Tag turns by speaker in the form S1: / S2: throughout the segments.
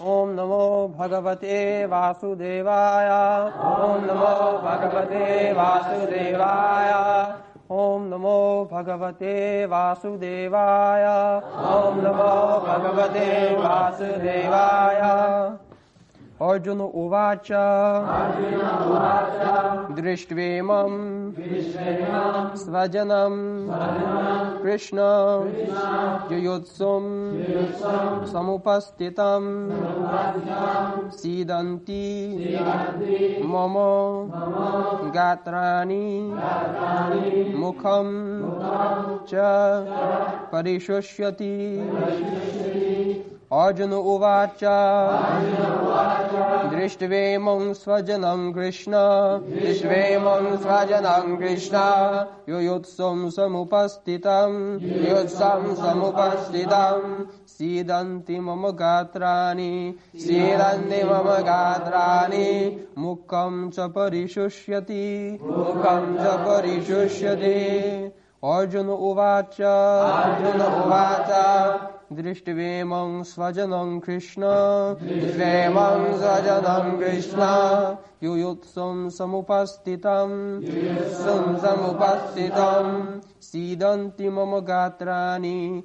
S1: Om Namo Bhagavate Vasudevaya. Om Namo Bhagavate Vasudevaya. Om Namo Bhagavate Vasudevaya. Om Namo Bhagavate Vasudevaya. Arjuna Uvacha. Drishtvemam Svajanam Krishna Yuyotsum Samupastitam Sidanti Mama Gatrani Mukham Cha Parishusyati. Arjuna Uvacha Drishtavemam Svajanam Krishna Yuyotsam Samupastitam Sidanti Mama Gatrani Mukham Cha Parishusyati Arjuna Uvacha Drishtavemam Svajanam Krishna Yuyotsam Samupastitam Sidanti Mama Gatrani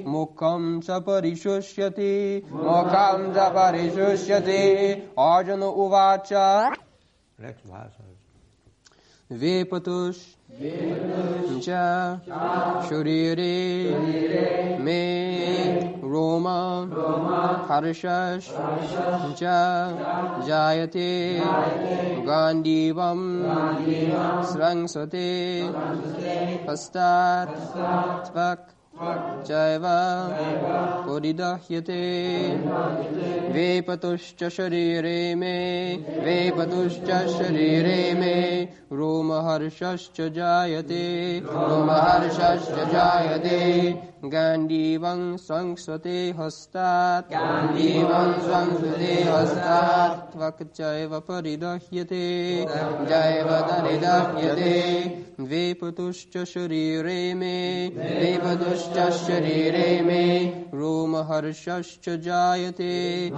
S1: Mukham Cha Parishusyati Arjuna Uvacha.
S2: Next verse.
S1: Vepatush Cha Shurire Me Roma Harshash Cha Jayate Gandivam Srangsate Pastat Tvak Jaiva Puridahyate Vepatushcha Sharire Me Roma Harshascha Jayate Gandivang Sangsvate Hastat Tvakchaiva Paridahyate Jaiva Daridahyate Vepatushcha Sharire Me Roma Harshascha Jayate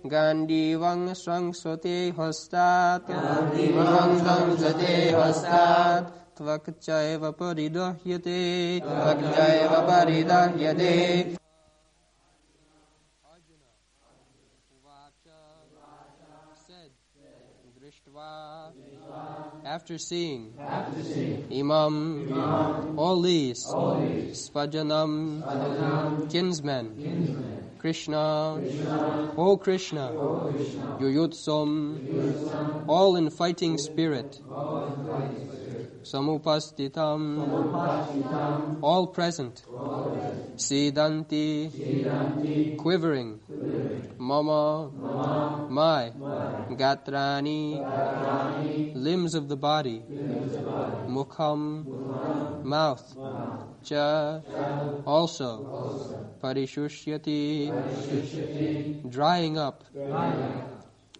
S1: Gandivang Sangsvate Hastat Tvakchaiva Paridahyate Arjuna Uvacha said, Drishtva, after seeing Imam, all these, Svajanam, kinsmen, Krishna, O Krishna, Yuyotsam, all in fighting spirit, Samupastitam, all present, Sidanti, quivering, Mama, my, Gatrani, limbs of the body, Mukham, mouth, Cha, also, Parishusyati, drying up.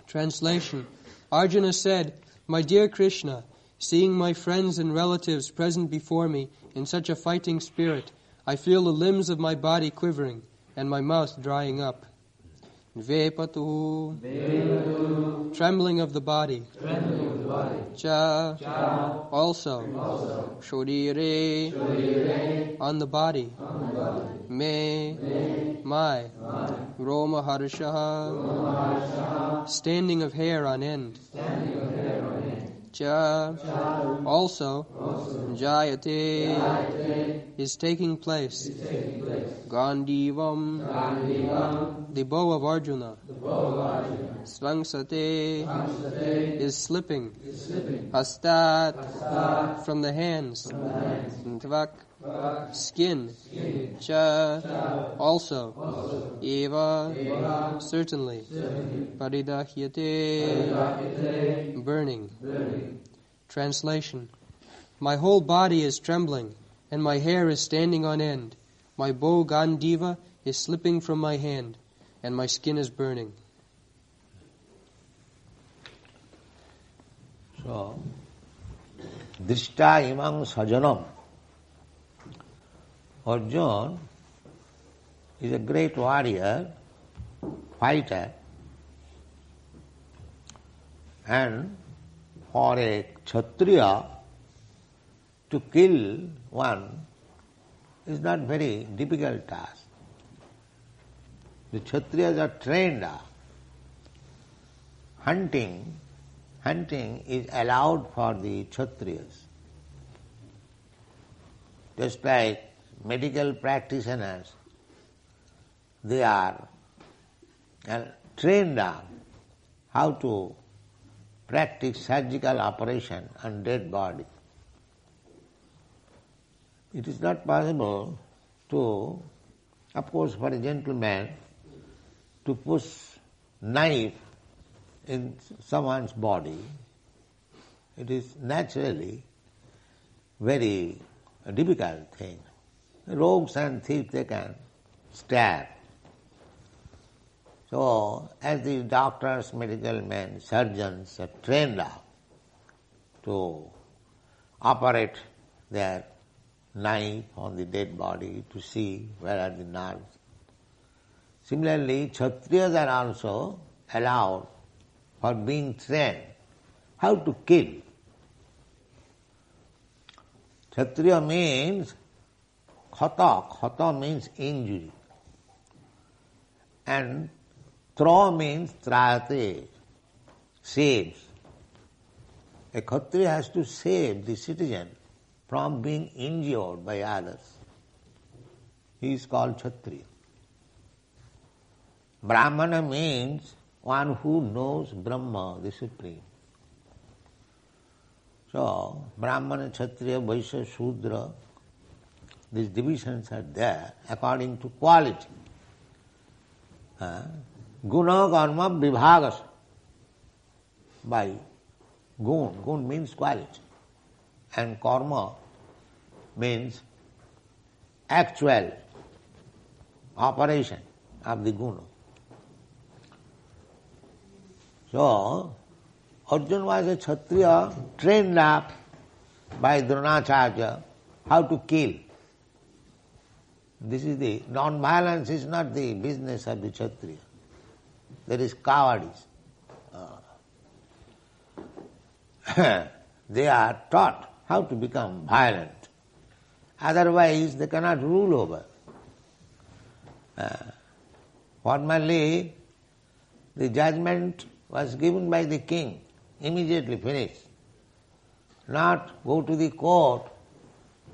S1: Translation. Arjuna said, My dear Krishna, seeing my friends and relatives present before me in such a fighting spirit, I feel the limbs of my body quivering and my mouth drying up. Vepatu, trembling of the body. Cha, also. Shodire, on the body. Me, my. Roma Harshaha, standing of hair on end. Cha, also. Jayate, is taking place. Gandivam, the bow of Arjuna. Svangsate, is slipping. Hastat, from the hands. Tvak, skin. Cha, also. Eva, certainly. Paridahyate, burning. Translation. My whole body is trembling, and my hair is standing on end. My bow Gandiva is slipping from my hand, and my skin is burning.
S2: So, Drishta imam sajanam. Arjuna is a great warrior, fighter, and for a Kshatriya to kill one is not very difficult task. The Kshatriyas are trained up. Hunting is allowed for the Kshatriyas. Just like medical practitioners, they are trained on how to practice surgical operation on dead body. It is not possible to, of course, for a gentleman to push knife in someone's body. It is naturally very difficult thing. Rogues and thieves, they can stab. So, as the doctors, medical men, surgeons are trained up to operate their knife on the dead body to see where are the nerves. Similarly, Kshatriyas are also allowed for being trained how to kill. Kshatriya means khata means injury. And tra means trayate, saves. A Kshatriya has to save the citizen from being injured by others. He is called Kshatriya. Brahmana means one who knows Brahma, the Supreme. So, Brahmana, Kshatriya, Vaishya, Shudra, these divisions are there according to quality. Guna karma vibhagas. By gun means quality. And karma means actual operation of the guna. So, Arjuna was a Kshatriya trained up by Dronacharya how to kill. This is the non-violence is not the business of the Kshatriya. There is cowardice. They are taught how to become violent. Otherwise, they cannot rule over. Formerly, the judgment was given by the king, immediately finished. Not go to the court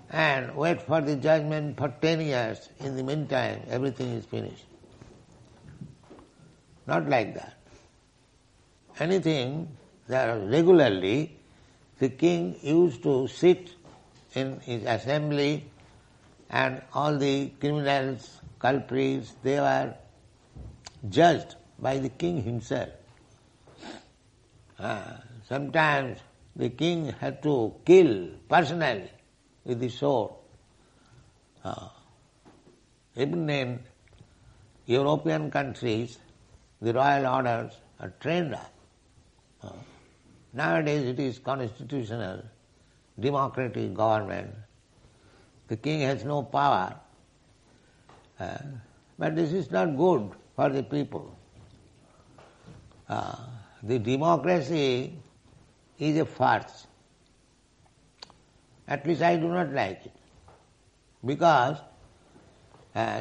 S2: and wait for the judgment for 10 years. In the meantime, everything is finished. Not like that. Anything that regularly the king used to sit in his assembly and all the criminals, culprits, they were judged by the king himself. Sometimes the king had to kill personally with the sword. Even in European countries, the royal orders are trained up. Nowadays it is constitutional, democratic government. The king has no power. But this is not good for the people. The democracy is a farce. At least I do not like it. Because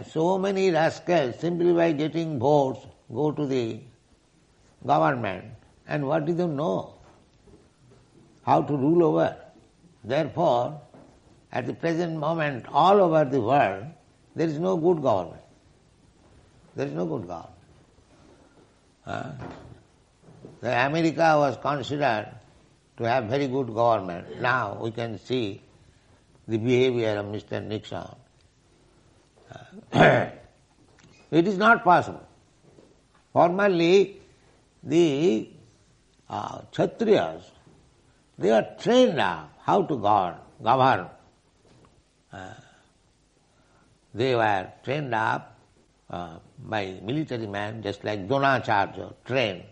S2: so many rascals, simply by getting votes, go to the government. And what do they know? How to rule over. Therefore, at the present moment, all over the world, there is no good government. There is no good government. America was considered to have very good government. Now we can see the behavior of Mr. Nixon. It is not possible. Formerly, the Kshatriyas, they are trained up how to govern. They were trained up by military men, just like Dronacharya trained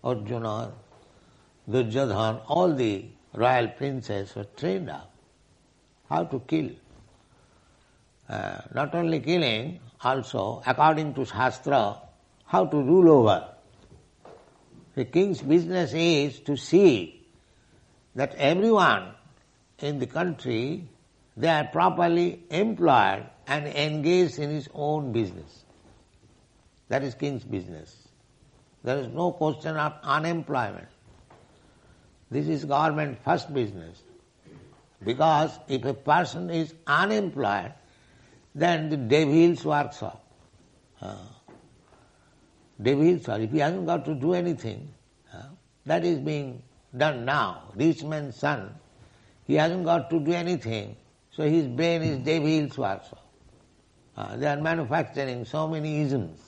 S2: Arjuna, Duryodhana, all the royal princes were trained up how to kill. not only killing, also according to Shastra, how to rule over. The king's business is to see that everyone in the country, they are properly employed and engaged in his own business. That is king's business. There is no question of unemployment. This is government first business. Because if a person is unemployed, then the devil's workshop. Devil's work. If he hasn't got to do anything, that is being done now. Rich man's son, he hasn't got to do anything, so his brain is devil's workshop. They are manufacturing so many isms.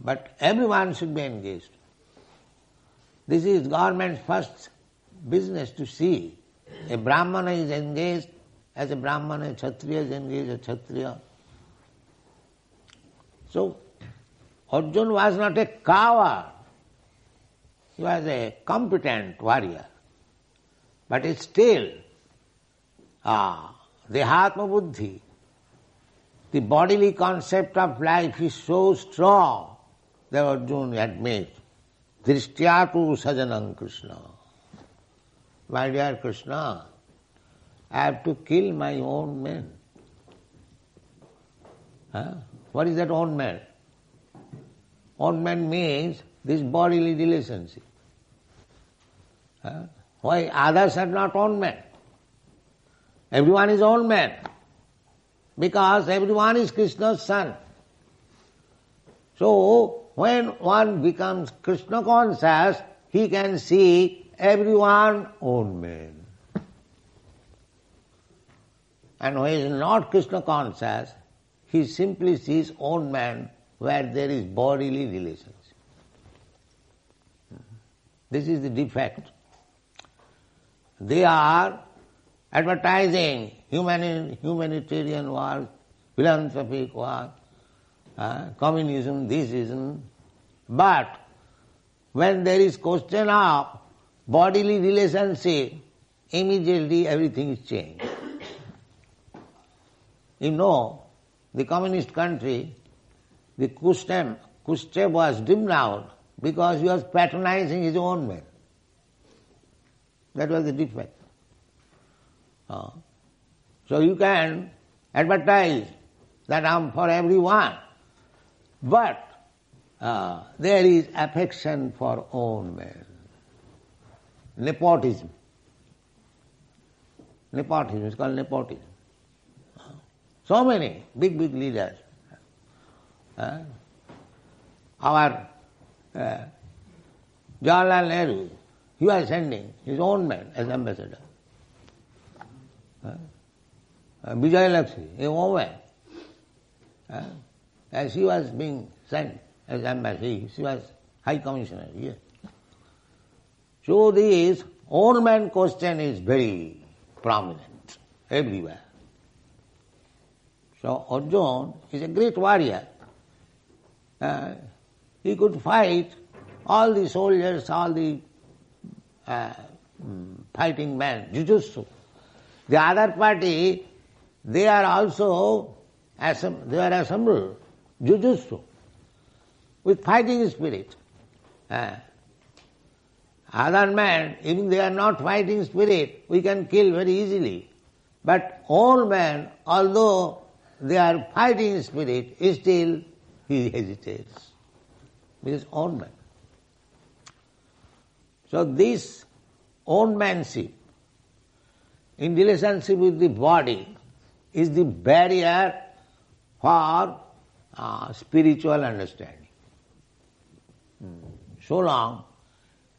S2: But everyone should be engaged. This is government's first business to see. A Brahmana is engaged as a Brahmana, a Kshatriya is engaged as a Kshatriya. So, Arjuna was not a coward. He was a competent warrior. But still, the Atma Buddhi, the bodily concept of life is so strong that Arjuna admits, Drishyatu sajanam Krishna. My dear Krishna, I have to kill my own men. What is that own man? Own man means this bodily relationship. Why others are not own men? Everyone is own man. Because everyone is Krishna's son. So, when one becomes Krishna conscious, he can see everyone own man. And when he is not Krishna conscious, he simply sees own man where there is bodily relationship. This is the defect. They are advertising humanitarian work, philanthropic work, communism, thisism. But when there is question of bodily relationship, immediately everything is changed. You know, the communist country, the Khrushchev was driven out because he was patronizing his own men. That was the defect. So you can advertise that I am for everyone, but there is affection for own men. Nepotism. Nepotism is called nepotism. So many big leaders. Our Jawaharlal Nehru, he was sending his own man as ambassador. Vijay Lakshmi, a woman, as she was being sent as ambassador, she was high commissioner here. So this own man question is very prominent everywhere. So Arjuna is a great warrior. He could fight all the soldiers, all the fighting men, jujutsu. The other party, they are also assembled, jujutsu, with fighting spirit. Other men, even they are not fighting spirit, we can kill very easily. But all men, although they are fighting spirit, still he hesitates. Because own man. So this own manship in relationship with the body is the barrier for spiritual understanding. So long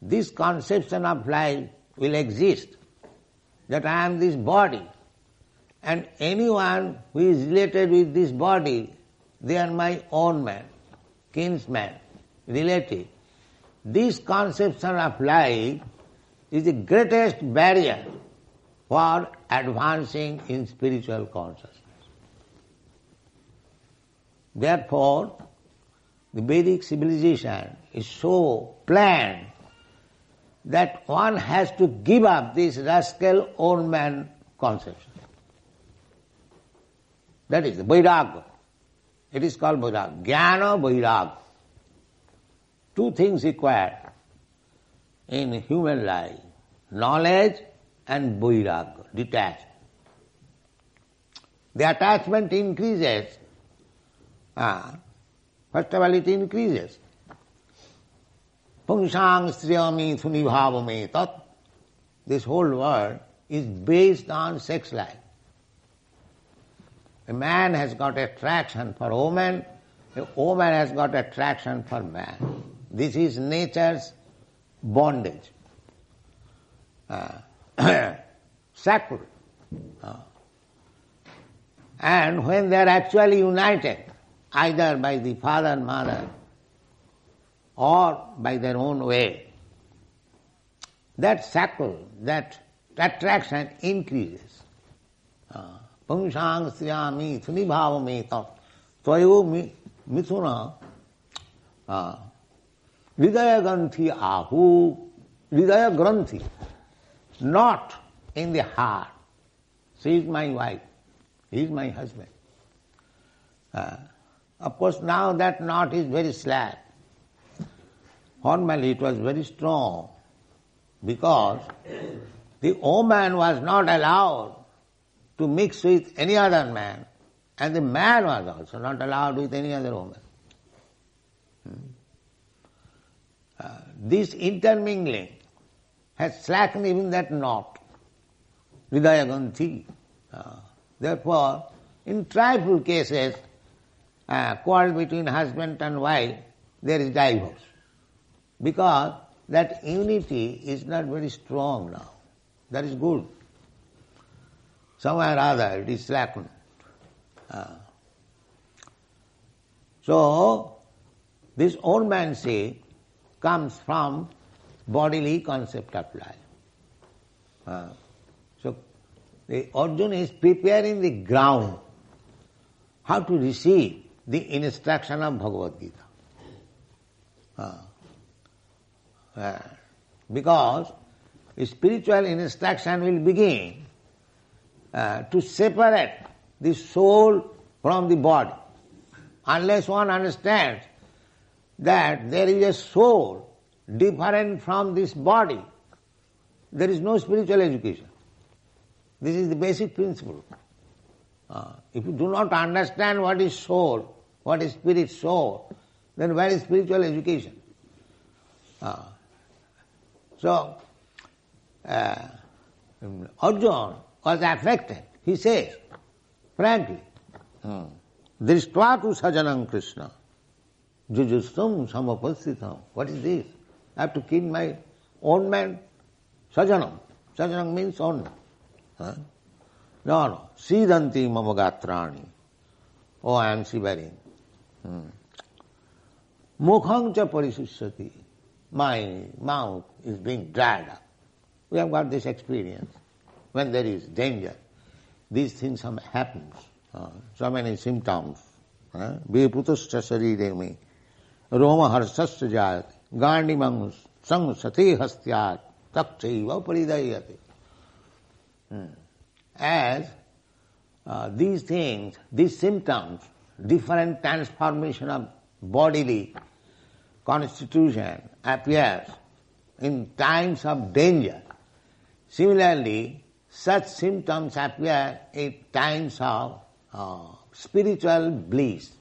S2: this conception of life will exist, that I am this body, and anyone who is related with this body, they are my own man, kinsman, relative. This conception of life is the greatest barrier for advancing in spiritual consciousness. Therefore, the Vedic civilization is so planned that one has to give up this rascal own man conception. That is the vairagya. It is called vairagya. Jnana vairagya. Two things required in human life. Knowledge and vairagya, detachment. The attachment increases. First of all, it increases. Pungsang striyami thunibhavame tat. This whole world is based on sex life. A man has got attraction for woman, a woman has got attraction for man. This is nature's bondage. Sacred. And when they are actually united, either by the father and mother or by their own way, that cycle, that attraction increases. Pungsang striyami thunibhavame tat tvayo mithuna hridaya granthi ahu. Hridaya granthi, not in the heart. She is my wife, he is my husband. Of course, now that knot is very slack. Formerly it was very strong, because the woman was not allowed to mix with any other man, and the man was also not allowed with any other woman. This intermingling has slackened even that knot, hridaya granthi. Therefore, in trifle cases, quarrel between husband and wife, there is divorce. Because that unity is not very strong now. That is good. Somewhere or other it is slackened. So, this ornamency comes from bodily concept of life. So, the Arjuna is preparing the ground how to receive the instruction of Bhagavad-gita. Because spiritual instruction will begin to separate the soul from the body. Unless one understands that there is a soul different from this body, there is no spiritual education. This is the basic principle. If you do not understand what is soul, what is spirit soul, then where is spiritual education? So, Arjuna was affected. He says, frankly, Drishtva tu sajanam Krishna, jujustam samapasitam. What is this? I have to kill my own man? Sajanam. Sajanam means own. No. Sidanti mamagatrani. Oh, I am shivering. Mukham cha parisusyati. My mouth is being dried up. We have got this experience. When there is danger, these things happen. So many symptoms. Viputascha sarire me, roma harsascha jayate, gandimam sang sati hastyat, takchaiva paridayate. As these things, these symptoms, different transformation of bodily constitution appears in times of danger. Similarly, such symptoms appear in times of spiritual bliss.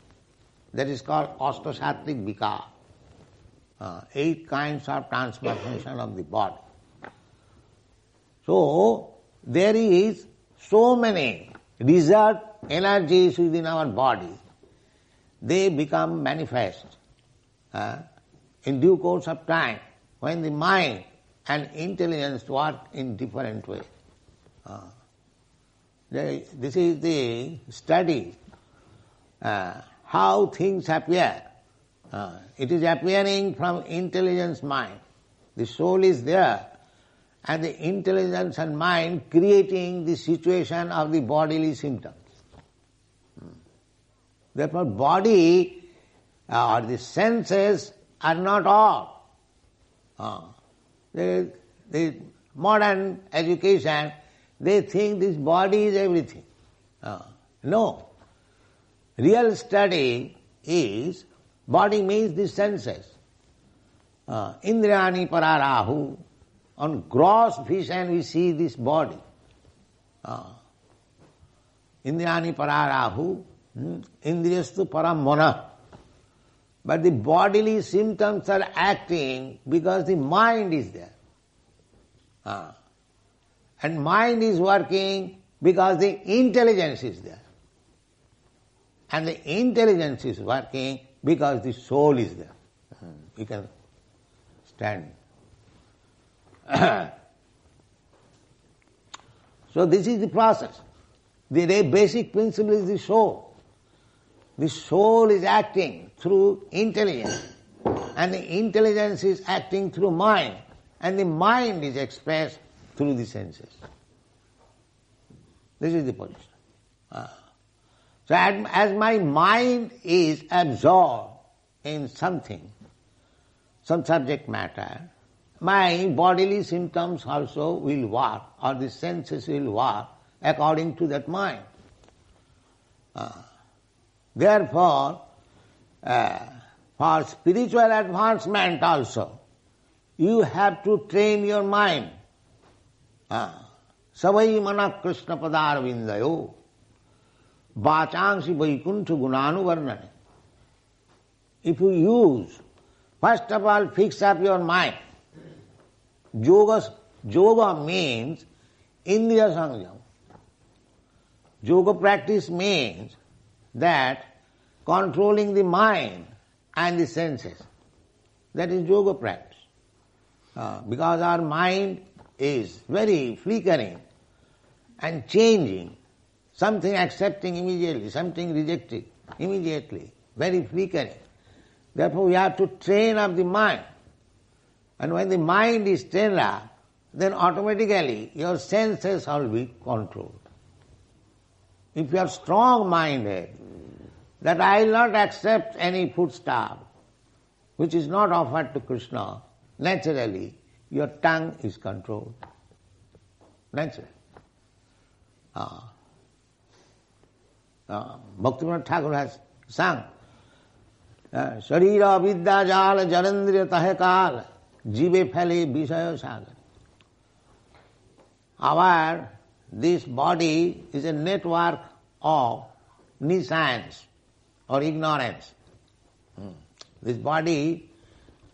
S2: That is called Ashtasattvik Vikar. 8 kinds of transformation of the body. So, there is so many reserved energies within our body. They become manifest in due course of time when the mind and intelligence work in different ways. This is the study, how things appear. It is appearing from intelligence mind. The soul is there, and the intelligence and mind creating the situation of the bodily symptoms. Therefore, body or the senses are not all. The modern education, they think this body is everything. No. Real study is, body means the senses. Indriyani pararahu. On gross vision we see this body. Indriyani pararahu, indriyastu param mana. But the bodily symptoms are acting because the mind is there. And mind is working because the intelligence is there. And the intelligence is working because the soul is there. You can stand. So this is the process. The basic principle is the soul. The soul is acting through intelligence, and the intelligence is acting through mind, and the mind is expressed through the senses. This is the position. So as my mind is absorbed in something, some subject matter, my bodily symptoms also will work, or the senses will work according to that mind. Therefore, for spiritual advancement also, you have to train your mind. Savai mana Krishna padar vindayo vachangsi vaikuntha gunanu varnane. If you use, first of all, fix up your mind. Yoga means indriya sanjam. Yoga practice means that controlling the mind and the senses. That is yoga practice. Because our mind is very flickering and changing, something accepting immediately, something rejecting immediately, very flickering. Therefore we have to train up the mind. And when the mind is trained up, then automatically your senses will be controlled. If you are strong-minded, that I will not accept any foodstuff which is not offered to Krishna, naturally your tongue is controlled. Naturally. Bhaktivinoda Thakur has sung, Sharira vidya jala janandriya tahekal jive phale vishaya sagar. This body is a network of nescience or ignorance. This body,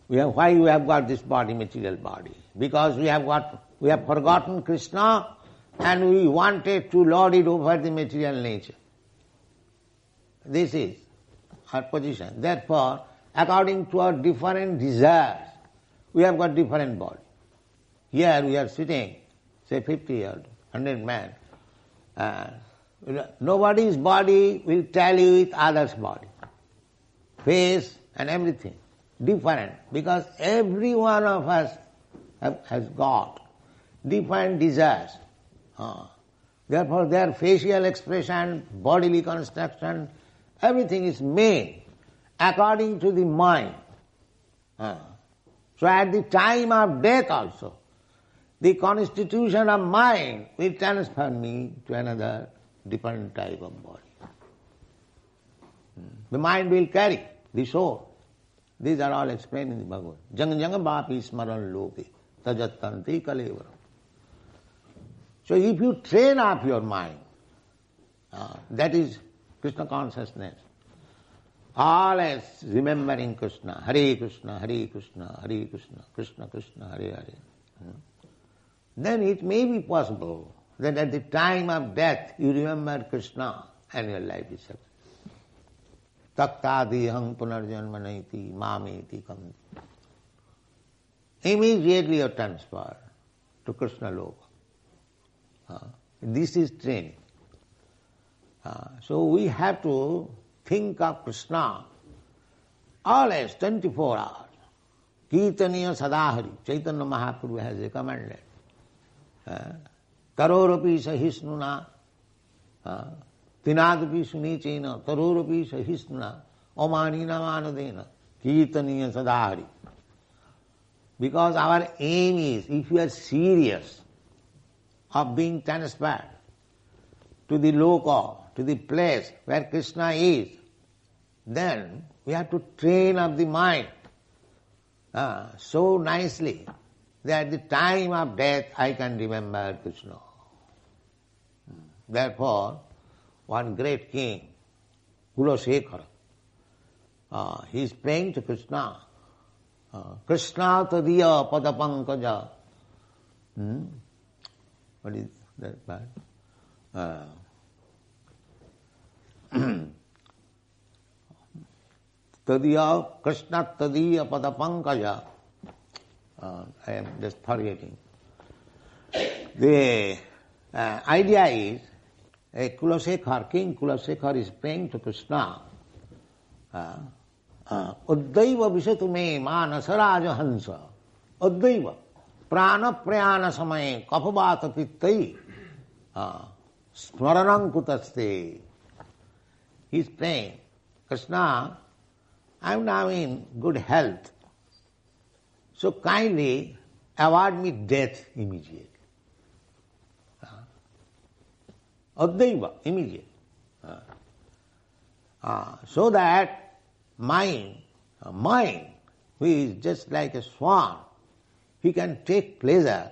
S2: why we have got this body, material body? Because we have forgotten Krishna and we wanted to lord it over the material nature. This is our position. Therefore, according to our different desires, we have got different body. Here we are sitting, say 50 or 100 men. Nobody's body will tell you with others' body. Face and everything. Different. Because every one of us has got different desires. Therefore their facial expression, bodily construction, everything is made according to the mind. So at the time of death also, the constitution of mind will transfer me to another different type of body. The mind will carry the soul. These are all explained in the Bhagavad. Jang jang bhapi smaran loke tajattanti kalevaram. So if you train up your mind, that is Krishna consciousness, always remembering Krishna, Hare Krishna, Hare Krishna, Hare Krishna, Krishna Krishna, Hare Hare, then it may be possible that at the time of death you remember Krishna and your life is successful. Taktadihang punarjanmanaiti mameti kamti. Immediately you are transferred to Krishna Loka. This is training. So we have to think of Krishna always 24 hours. Kirtaniya sadahari. Chaitanya Mahaprabhu has recommended. Tarorapi sahisnuna. Tinadapi sunichena. Tarorapi sahisnuna. Omanina manadena. Kirtaniya sadahari. Because our aim is, if you are serious of being transferred to the loka, to the place where Krishna is, then we have to train up the mind so nicely that at the time of death I can remember Krishna. Therefore, one great king, Kulasekhara, he is praying to Krishna. Krishna tadiya padapankaja. What is that part? Tadiya, Krishna tadiya padapankaja. I am just forgetting. The idea is, King Kulasekhar is praying to Krishna. Uddaiva visatu me manasaraja hansa. Uddaiva prana prayana samaye kapabata pittai smaranam kutaste. He is praying, Krishna, I am now in good health, so kindly award me death immediately. Uddaiva, immediate. So that mind, who is just like a swan, he can take pleasure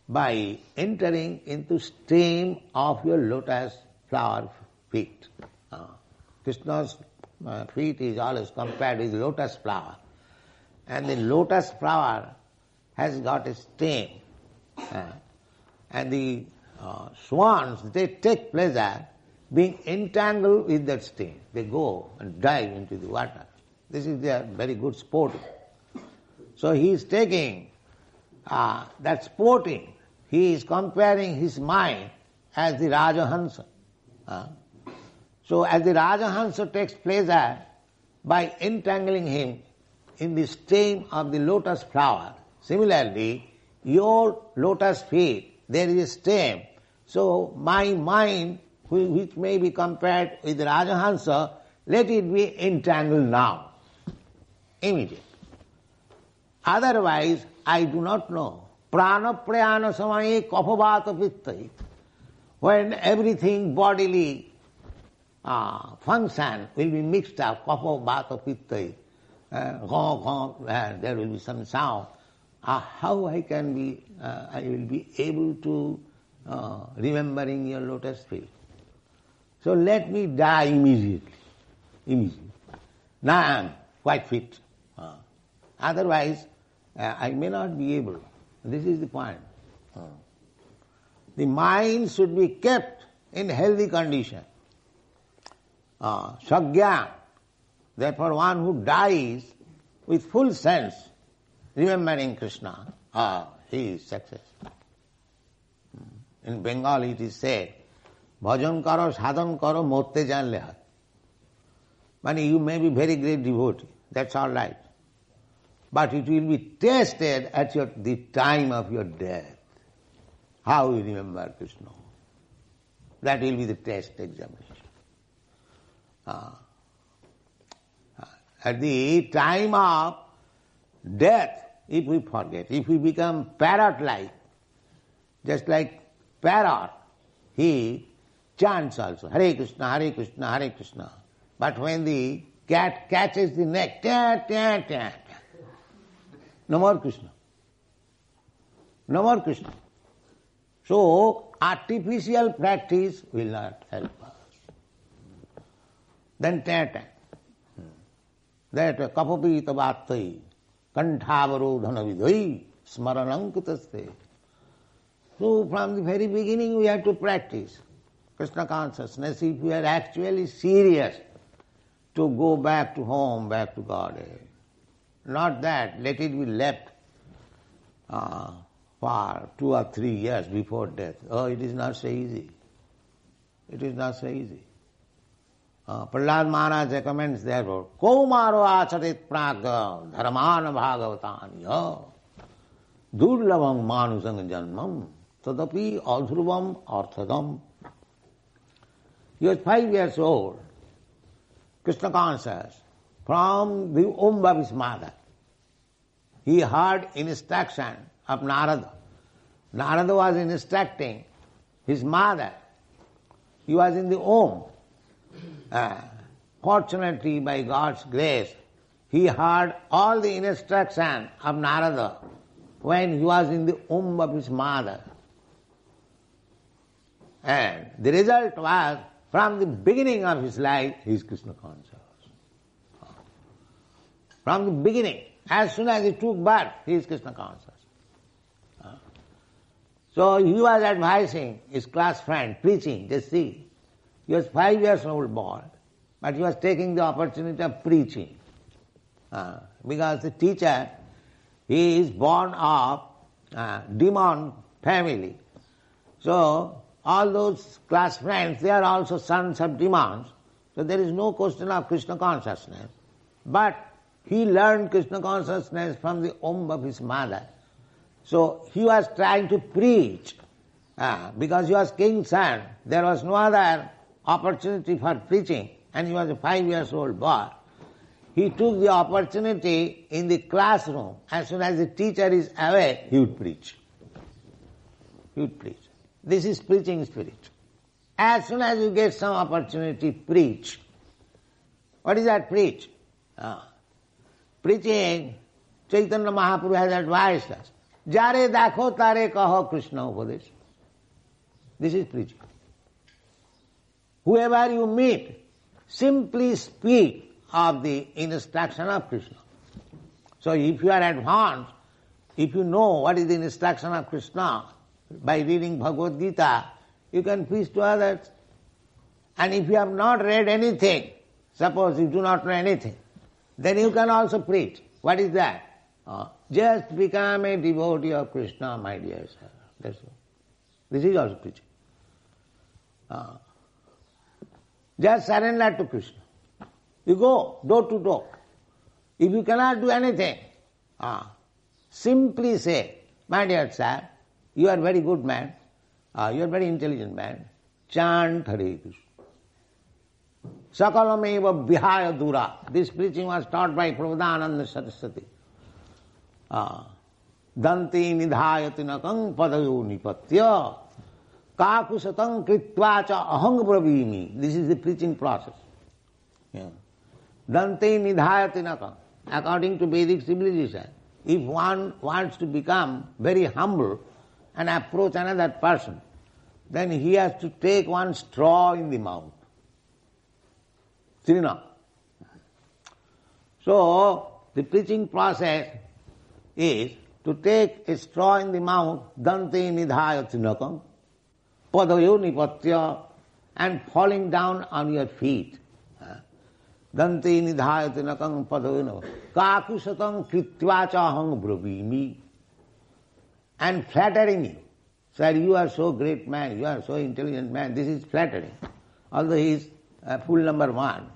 S2: by entering into stream of your lotus flower feet. Krishna's feet is always compared with lotus flower. And the lotus flower has got a stem. And the swans, they take pleasure being entangled with that stem. They go and dive into the water. This is their very good sporting. So he is taking that sporting, he is comparing his mind as the Rajahansa. So as the Rajahansa takes pleasure by entangling him in the stem of the lotus flower, similarly, your lotus feet, there is a stem. So my mind, which may be compared with the Rajahansa, let it be entangled now, immediately. Otherwise, I do not know. Prana prayana samaye kapavata pittai. When everything bodily function will be mixed up, kapavata pittai, there will be some sound. How I will be able to remembering your lotus feet. So let me die immediately. Now I am quite fit. Otherwise, I may not be able. This is the point. The mind should be kept in healthy condition. Sagyan, therefore one who dies with full sense, remembering Krishna, he is successful. In Bengali it is said, bhajan karo, sadhan karo, motte janle hat. Meaning you may be very great devotee, that's all right. But it will be tested at the time of your death. How you remember Krishna. That will be the test examination. At the time of death, if we forget, if we become parrot-like, just like parrot, he chants also, Hare Krishna, Hare Krishna, Hare Krishna. But when the cat catches the neck, tan, tan, tan, no more Krishna. No more Krishna. So, artificial practice will not help us. Then tan, tan. That kapapita bhattai, kantavarodhana vidhai, smaranankutaste. So from the very beginning we have to practice Krishna consciousness if we are actually serious to go back to home, back to Godhead. Not that, let it be left for 2 or 3 years before death. Oh, it is not so easy. It is not so easy. Prahlad Maharaj recommends therefore, Kaumaro acharit praga dharmana bhagavatanya durlavam manusang janmam tadapi adhruvam arthadam. He was 5 years old, Krishna conscious, from the womb of his mother. He heard instruction of Narada. Narada was instructing his mother. He was in the womb. Fortunately, by God's grace, he heard all the instruction of Narada when he was in the womb of his mother. And the result was, from the beginning of his life, he is Krishna conscious. From the beginning, as soon as he took birth, he is Krishna conscious. So he was advising his class friend, preaching, just see. He was 5 years old boy, but he was taking the opportunity of preaching. Because the teacher, he is born of demon family. So all those class friends, they are also sons of demons. So there is no question of Krishna consciousness. But he learned Krishna consciousness from the womb of his mother. So he was trying to preach. Because he was king's son, there was no other opportunity for preaching, and he was a 5 years old boy. He took the opportunity in the classroom. As soon as the teacher is away, he would preach. He would preach. This is preaching spirit. As soon as you get some opportunity, preach. What is that preach? Preaching, Chaitanya Mahaprabhu has advised us. Jare dakho tare kaho Krishna upadesh. This is preaching. Whoever you meet, simply speak of the instruction of Krishna. So if you are advanced, if you know what is the instruction of Krishna, by reading Bhagavad-gita, you can preach to others. And if you have not read anything, suppose you do not know anything, then you can also preach. What is that? Just become a devotee of Krishna, my dear sir. That's all. This is also preaching. Just surrender to Krishna. You go door to door. If you cannot do anything, simply say, my dear sir, you are very good man, you are very intelligent man, chant Hare Krishna. Sakalameva vihaya dura. This preaching was taught by Prabhupada Saraswati. Danti nidhayati nakang padayo nipatya kakusatang kritva cha ahang bravimi. This is the preaching process. Dante nidhayati nakam. According to Vedic civilization, if one wants to become very humble and approach another person, then he has to take one straw in the mouth. Srina. So, the preaching process is to take a straw in the mouth, dante nidhayati nakam, padayo nipatya, and falling down on your feet. Dante nidhayati nakam padayo kakusatang kritvacha ahang bravimi, and flattering you. Sir, you are so great man, you are so intelligent man, this is flattering. Although he is full number one,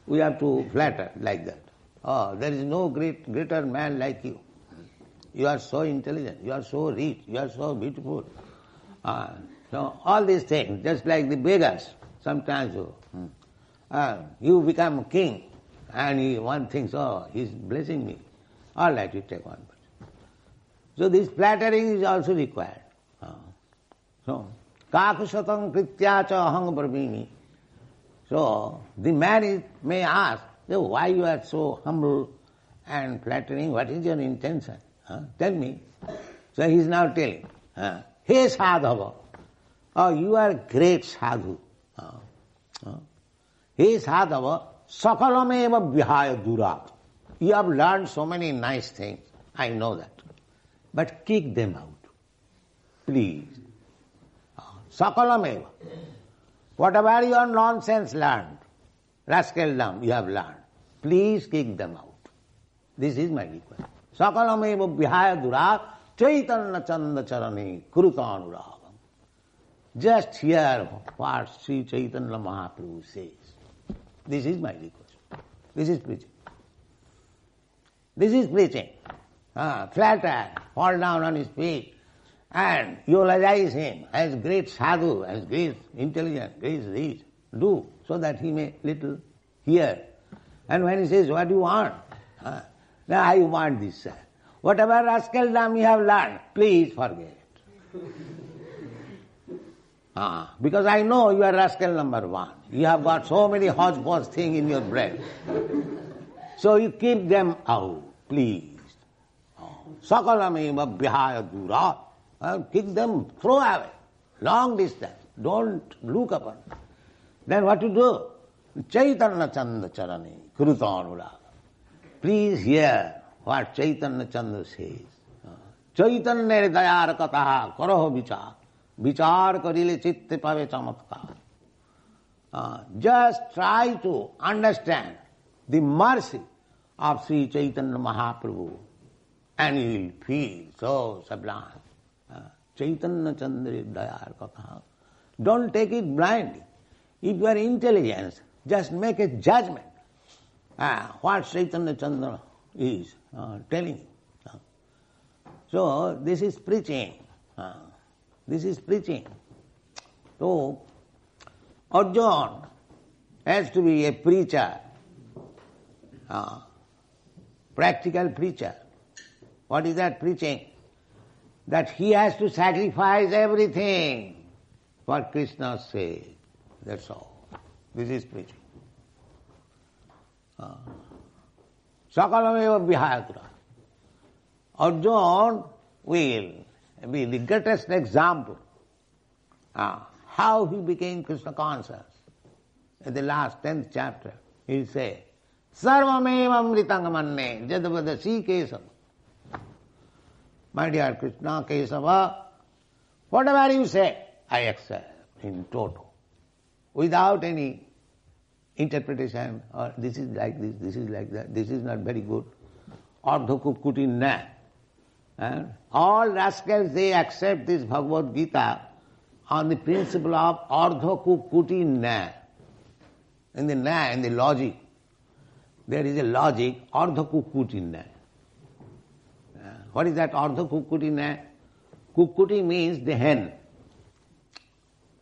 S2: we have to flatter like that. Oh, there is no greater man like you. You are so intelligent, you are so rich, you are so beautiful. So all these things, just like the beggars, sometimes you become king and one thinks, oh, he is blessing me. All right, you take one. So this flattering is also required. So, kakusatang krityacha ahang bravimi. So, the man may ask, why you are so humble and flattering, what is your intention? Tell me. So he is now telling, Hey sadhava, oh, you are great sadhu. Hey sadhava, sakalameva vihaya durat. You have learned so many nice things, I know that. But kick them out, please. Sakalameva. Whatever your nonsense learned, rascaldom you have learned, please kick them out. This is my request. Sakalameva vihaya durat chaitanya chanda charane krutanuragam. Just hear what Sri Chaitanya Mahaprabhu says. This is my request. This is preaching. This is preaching. Flatter, fall down on his feet, and eulogize him as great sadhu, as great intelligent, great rich. Do, so that he may little hear. And when he says, what do you want? Now I want this, sir. Whatever rascaldom you have learned, please forget it. Because I know you are rascal number one. You have got so many hodgepodge things in your brain. So you keep them out, please. Sakalameva vihaya dura. Kick them, throw away, long distance. Don't look upon. Then what to do? Chaitanya Chanda Charani, Krutanula. Please hear what Chaitanya Chanda says. Chaitanya dayar kataha karaho vichar. Vichar karile chitte pave chamatkar. Just try to understand the mercy of Sri Chaitanya Mahaprabhu and you will feel so sublime. Chaitanya Chandra dayar katha. Don't take it blindly. If you are intelligent, just make a judgment. What Chaitanya Chandra is telling you. So this is preaching. This is preaching. So Arjuna has to be a preacher, practical preacher. What is that preaching? That he has to sacrifice everything for Krishna's sake. That's all. This is preaching. Sakalameva vihayakura. Arjuna will be the greatest example how he became Krishna conscious. In the last 10th chapter, he says, Sarvameva amritangamanne jadavadasi kesava. My dear Krishna, Kesava, whatever you say, I accept in total, without any interpretation, or this is like this is like that, this is not very good, ardhakukuti na. And all rascals, they accept this Bhagavad-gita on the principle of ardhakukuti na. In the logic, there is a logic, ardhakukuti na. What is that ardha kukkuti na? Kukkuti means the hen.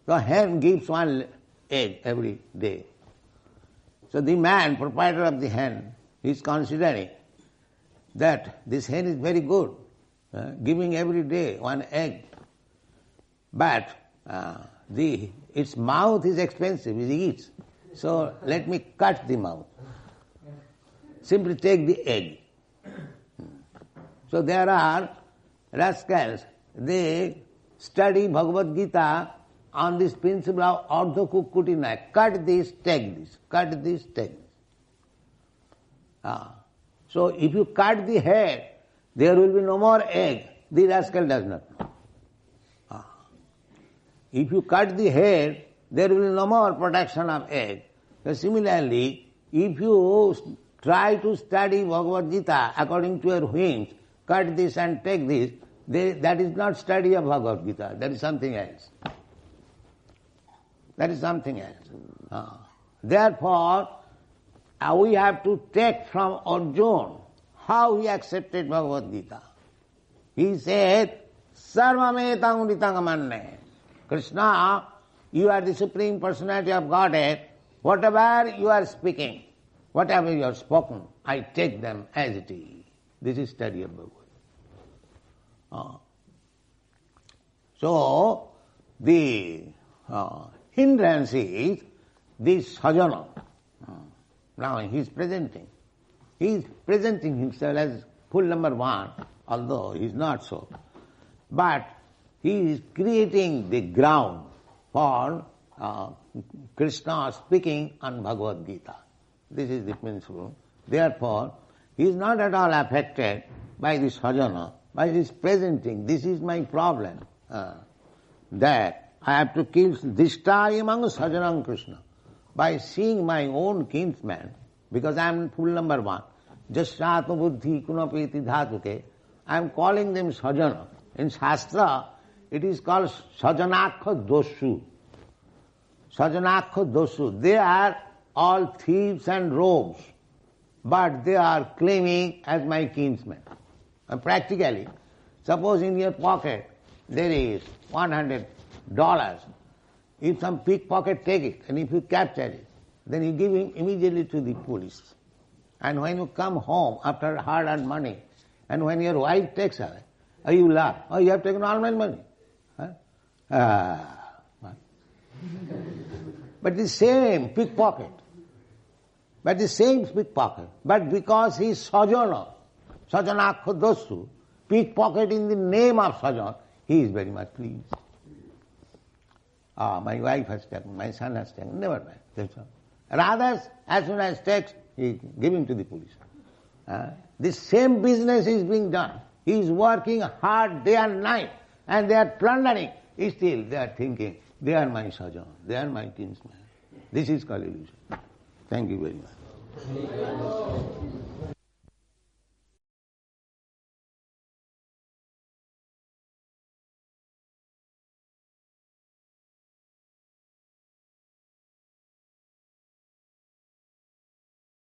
S2: The hen gives one egg every day. So the man, proprietor of the hen, is considering that this hen is very good, giving every day one egg. But its mouth is expensive, it eats. So let me cut the mouth. Simply take the egg. So there are rascals, they study Bhagavad-gita on this principle of ardha kukkutina. Cut this, take this. Cut this, take this. So if you cut the head, there will be no more egg. The rascal does not know. If you cut the head, there will be no more production of egg. So similarly, if you try to study Bhagavad-gita according to your whims, cut this and take this, that is not study of Bhagavad-gita, that is something else. That is something else. Therefore, we have to take from Arjuna how he accepted Bhagavad-gita. He said, Sarvametang ritangamanne. Krishna, you are the Supreme Personality of Godhead. Whatever you are speaking, whatever you have spoken, I take them as it is. This is study of Bhagavad. So, the hindrance is this sajana. Now he is presenting. He is presenting himself as full number one, although he is not so. But he is creating the ground for Krishna speaking on Bhagavad-gita. This is the principle. Therefore, he is not at all affected by this sajana, by this presenting. This is my problem. That I have to kill dishta among sajanam Krishna. By seeing my own kinsman, because I am full number one, jasatma buddhi kunapeti dhatuke, I am calling them sajana. In Shastra, it is called sajanakha dosu. Sajanakha dosu. They are all thieves and rogues, but they are claiming as my kinsmen. And practically, suppose in your pocket there is $100. If some pickpocket take it, and if you capture it, then you give him immediately to the police. And when you come home after hard-earned money, and when your wife takes away, you laugh. Oh, you have taken all my money. Huh? But the same pickpocket. But because he is sajana, sajanakha dosu, pickpocket in the name of sajan, he is very much pleased. My wife has taken, my son has taken, never mind. That's all. Rather, as soon as takes, he give him to the police. This same business is being done. He is working hard day and night, and they are plundering. Still, they are thinking, they are my sajan, they are my kinsman. This is called illusion. Thank you very much.